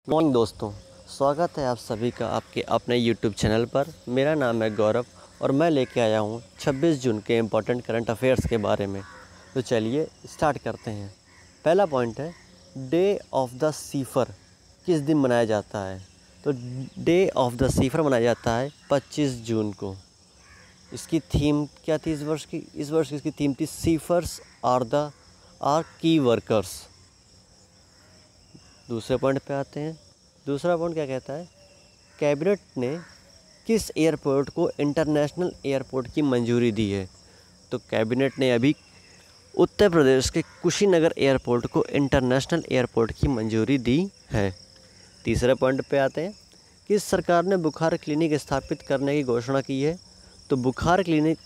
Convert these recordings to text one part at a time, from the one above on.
Morning दोस्तों, स्वागत है आप सभी का आपके अपने यूट्यूब चैनल पर। मेरा नाम है गौरव और मैं लेके आया हूँ 26 जून के इम्पोर्टेंट करंट अफेयर्स के बारे में। तो चलिए स्टार्ट करते हैं। पहला पॉइंट है, डे ऑफ द सीफर किस दिन मनाया जाता है? तो डे ऑफ द सीफर मनाया जाता है 25 जून को। इसकी थीम क्या थी इस वर्ष की? इस वर्ष की इसकी थीम थी सीफर्स आर की वर्कर्स। दूसरे पॉइंट पे आते हैं। दूसरा पॉइंट क्या कहता है, कैबिनेट ने किस एयरपोर्ट को इंटरनेशनल एयरपोर्ट की मंजूरी दी है? तो कैबिनेट ने अभी उत्तर प्रदेश के कुशीनगर एयरपोर्ट को इंटरनेशनल एयरपोर्ट की मंजूरी दी है। तीसरे पॉइंट पे आते हैं, किस सरकार ने बुखार क्लिनिक स्थापित करने की घोषणा की है? तो बुखार क्लिनिक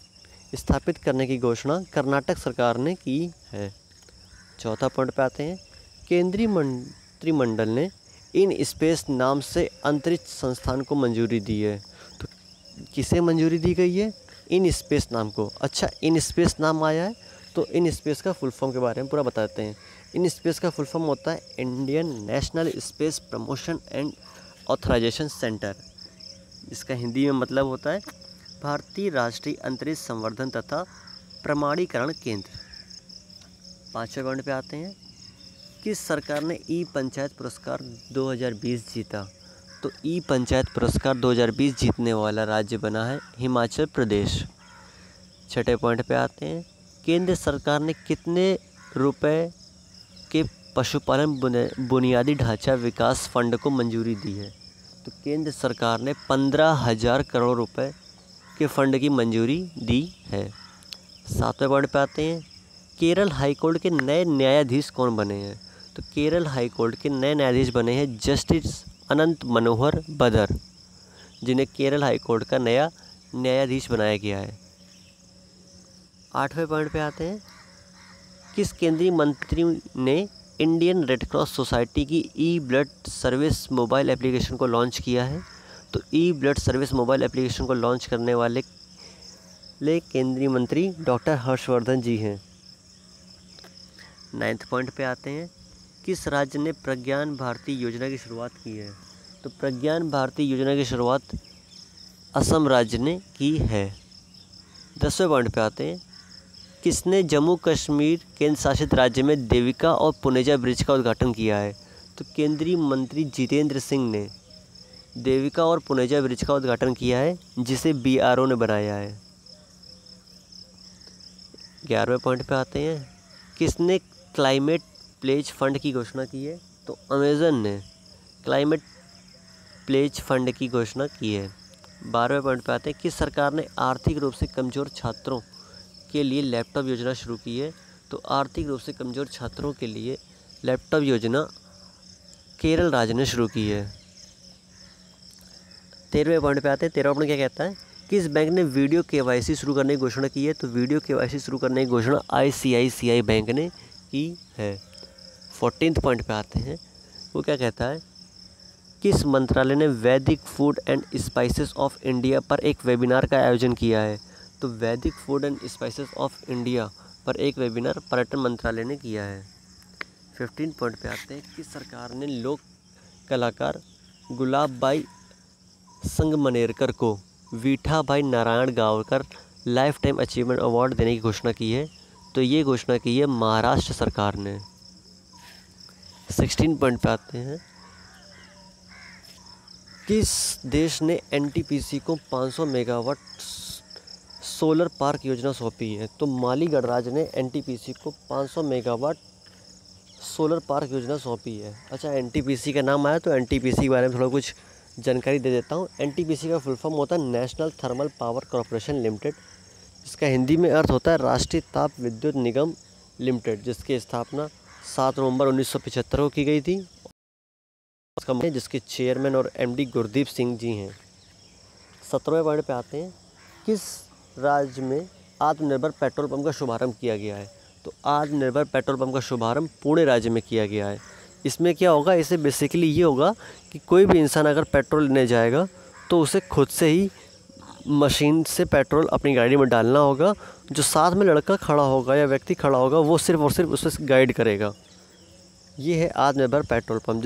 स्थापित करने की घोषणा कर्नाटक सरकार ने की है। चौथा पॉइंट पे आते हैं, केंद्रीय मंत्रिमंडल ने इन स्पेस नाम से अंतरिक्ष संस्थान को मंजूरी दी है। तो किसे मंजूरी दी गई है? इन स्पेस नाम को। अच्छा, इन स्पेस नाम आया है तो इन स्पेस का फुल फॉर्म के बारे में पूरा बताते हैं। इन स्पेस का फुल फॉर्म होता है Indian National Space Promotion and Authorisation Centre. इसका हिंदी में मतलब होता है भारतीय राष्ट्रीय अंतरिक्ष संवर्धन तथा प्रमाणीकरण केंद्र। पाँचवें पॉइंट पे आते हैं, किस सरकार ने ई पंचायत पुरस्कार 2020 जीता? तो ई पंचायत पुरस्कार 2020 जीतने वाला राज्य बना है हिमाचल प्रदेश। छठे पॉइंट पे आते हैं, केंद्र सरकार ने कितने रुपए के पशुपालन बुनियादी ढांचा विकास फंड को मंजूरी दी है? तो केंद्र सरकार ने 15,000 करोड़ रुपए के फंड की मंजूरी दी है। सातवें पॉइंट पे आते हैं, केरल हाईकोर्ट के नए न्यायाधीश कौन बने हैं? तो केरल हाईकोर्ट के नए न्यायाधीश बने हैं जस्टिस अनंत मनोहर बदर, जिन्हें केरल हाईकोर्ट का नया न्यायाधीश बनाया गया है। आठवें पॉइंट पे आते हैं, किस केंद्रीय मंत्री ने इंडियन रेड क्रॉस सोसाइटी की ई ब्लड सर्विस मोबाइल एप्लीकेशन को लॉन्च किया है? तो ई ब्लड सर्विस मोबाइल एप्लीकेशन को लॉन्च करने वाले केंद्रीय मंत्री डॉक्टर हर्षवर्धन जी हैं। नाइन्थ पॉइंट पे आते हैं, किस राज्य ने प्रज्ञान भारती योजना की शुरुआत की है? तो प्रज्ञान भारती योजना की शुरुआत असम राज्य ने की है। 10वें पॉइंट पे आते हैं, किसने जम्मू कश्मीर केंद्र शासित राज्य में देविका और पुनेजा ब्रिज का उद्घाटन किया है? तो केंद्रीय मंत्री जितेंद्र सिंह ने देविका और पुनेजा ब्रिज का उद्घाटन किया है, जिसे BRO ने बनाया है। 11वें पॉइंट पे आते हैं, किसने क्लाइमेट प्लेज फंड की घोषणा की है? तो अमेज़न ने क्लाइमेट प्लेज फंड की घोषणा की है। 12वें पॉइंट पे आते हैं, किस सरकार ने आर्थिक रूप से कमज़ोर छात्रों के लिए लैपटॉप योजना शुरू की है? तो आर्थिक रूप से कमज़ोर छात्रों के लिए लैपटॉप योजना केरल राज्य ने शुरू की है। 13वें पॉइंट पे आते हैं, 13वां पॉइंट क्या कहता है, किस बैंक ने वीडियो KYC शुरू करने की घोषणा की है? तो वीडियो KYC शुरू करने की घोषणा ICICI बैंक ने की है। 14वें पॉइंट पे आते हैं, वो क्या कहता है, किस मंत्रालय ने वैदिक food and spices of India पर एक वेबिनार का आयोजन किया है? तो वैदिक food and spices of India पर एक वेबिनार पर्यटन मंत्रालय ने किया है। 15 पॉइंट पे आते हैं, किस सरकार ने लोक कलाकार गुलाबबाई संगमनेरकर को वीठाभाई Narayan Gavkar life time achievement award देने की घोषणा की है? तो ये घोषणा की है महाराष्ट्र सरकार ने। 16 पॉइंट पे आते हैं, किस देश ने NTPC को 500 मेगावाट सोलर पार्क योजना सौंपी है? तो माली गणराज्य ने NTPC को 500 मेगावाट सोलर पार्क योजना सौंपी है। अच्छा, NTPC का नाम आया तो NTPC के बारे में थोड़ा कुछ जानकारी दे देता हूँ। NTPC का फुल फॉर्म होता है national thermal power corporation limited, जिसका हिंदी में अर्थ होता है राष्ट्रीय ताप विद्युत निगम लिमिटेड, जिसकी स्थापना 7 नवंबर 1975 को की गई थी, जिसके चेयरमैन और MD गुरदीप सिंह जी हैं। 17वें पॉइंट पे आते हैं, किस राज्य में आत्मनिर्भर पेट्रोल पंप का शुभारंभ किया गया है? तो आत्मनिर्भर पेट्रोल पंप का शुभारंभ पुणे राज्य में किया गया है। इसमें क्या होगा, इससे बेसिकली ये होगा कि कोई भी इंसान अगर पेट्रोल लेने जाएगा तो उसे खुद से ही मशीन से पेट्रोल अपनी गाड़ी में डालना होगा। जो साथ में लड़का खड़ा होगा या व्यक्ति खड़ा होगा वो सिर्फ और सिर्फ उसे गाइड करेगा। ये है आत्मनिर्भर पेट्रोल पंप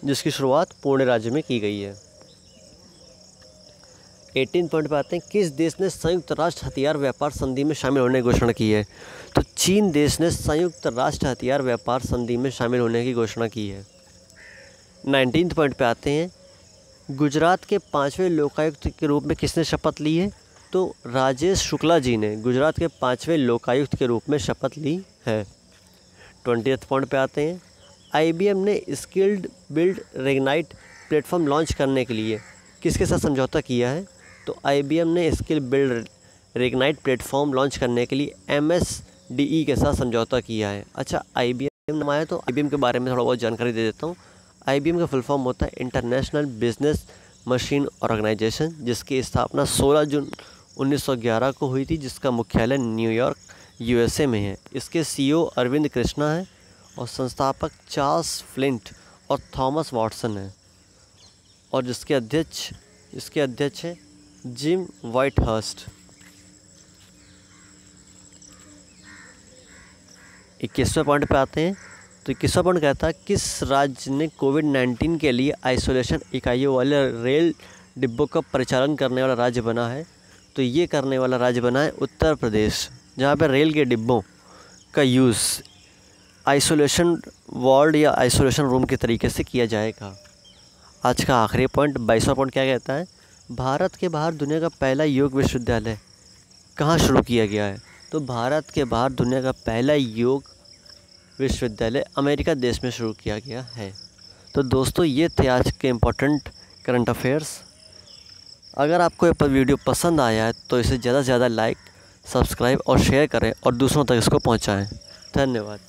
जिसकी शुरुआत पुणे राज्य में की गई है। 18 पॉइंट पे आते हैं, किस देश ने संयुक्त राष्ट्र हथियार व्यापार संधि में शामिल होने की घोषणा की है? तो चीन देश ने संयुक्त राष्ट्र हथियार व्यापार संधि में शामिल होने की घोषणा की है। 19 पॉइंट पे आते हैं, गुजरात के 5वें लोकायुक्त के रूप में किसने शपथ ली है? तो राजेश शुक्ला जी ने गुजरात के 5वें लोकायुक्त के रूप में शपथ ली है। 20 पॉइंट पे आते हैं, IBM ने स्किल्ड बिल्ड रेगनाइट प्लेटफॉर्म लॉन्च करने के लिए किसके साथ समझौता किया है? तो IBM ने स्किल बिल्ड रेगनाइट प्लेटफॉर्म लॉन्च करने के लिए MSDE के साथ समझौता किया है। अच्छा, IBM नाम आया तो IBM के बारे में थोड़ा बहुत जानकारी दे देता हूँ। IBM का फुल फॉर्म होता है इंटरनेशनल बिजनेस मशीन ऑर्गेनाइजेशन, जिसकी स्थापना 16 जून 1911 को हुई थी, जिसका मुख्यालय न्यूयॉर्क USA में है। इसके CEO अरविंद कृष्णा है और संस्थापक चार्ल्स फ्लिंट और थॉमस वॉटसन हैं, और इसके अध्यक्ष हैं जिम व्हाइटहर्स्ट। 21वें पॉइंट पे आते हैं, तो 21वां पॉइंट कहता है, किस राज्य ने कोविड-19 के लिए आइसोलेशन इकाइयों वाले रेल डिब्बों का परिचालन करने वाला राज्य बना है? तो ये करने वाला राज्य बना है उत्तर प्रदेश, जहाँ पर रेल के डिब्बों का यूज़ आइसोलेशन वार्ड या आइसोलेशन रूम के तरीके से किया जाएगा। आज का आखिरी पॉइंट 22वां पॉइंट क्या कहता है, भारत के बाहर दुनिया का पहला योग विश्वविद्यालय कहाँ शुरू किया गया है? तो भारत के बाहर दुनिया का पहला योग विश्वविद्यालय अमेरिका देश में शुरू किया गया है। तो दोस्तों, ये थे आज के इम्पोर्टेंट करंट अफेयर्स। अगर आपको ये वीडियो पसंद आया है तो इसे ज़्यादा से ज़्यादा लाइक, सब्सक्राइब और शेयर करें और दूसरों तक इसको पहुँचाएँ। धन्यवाद।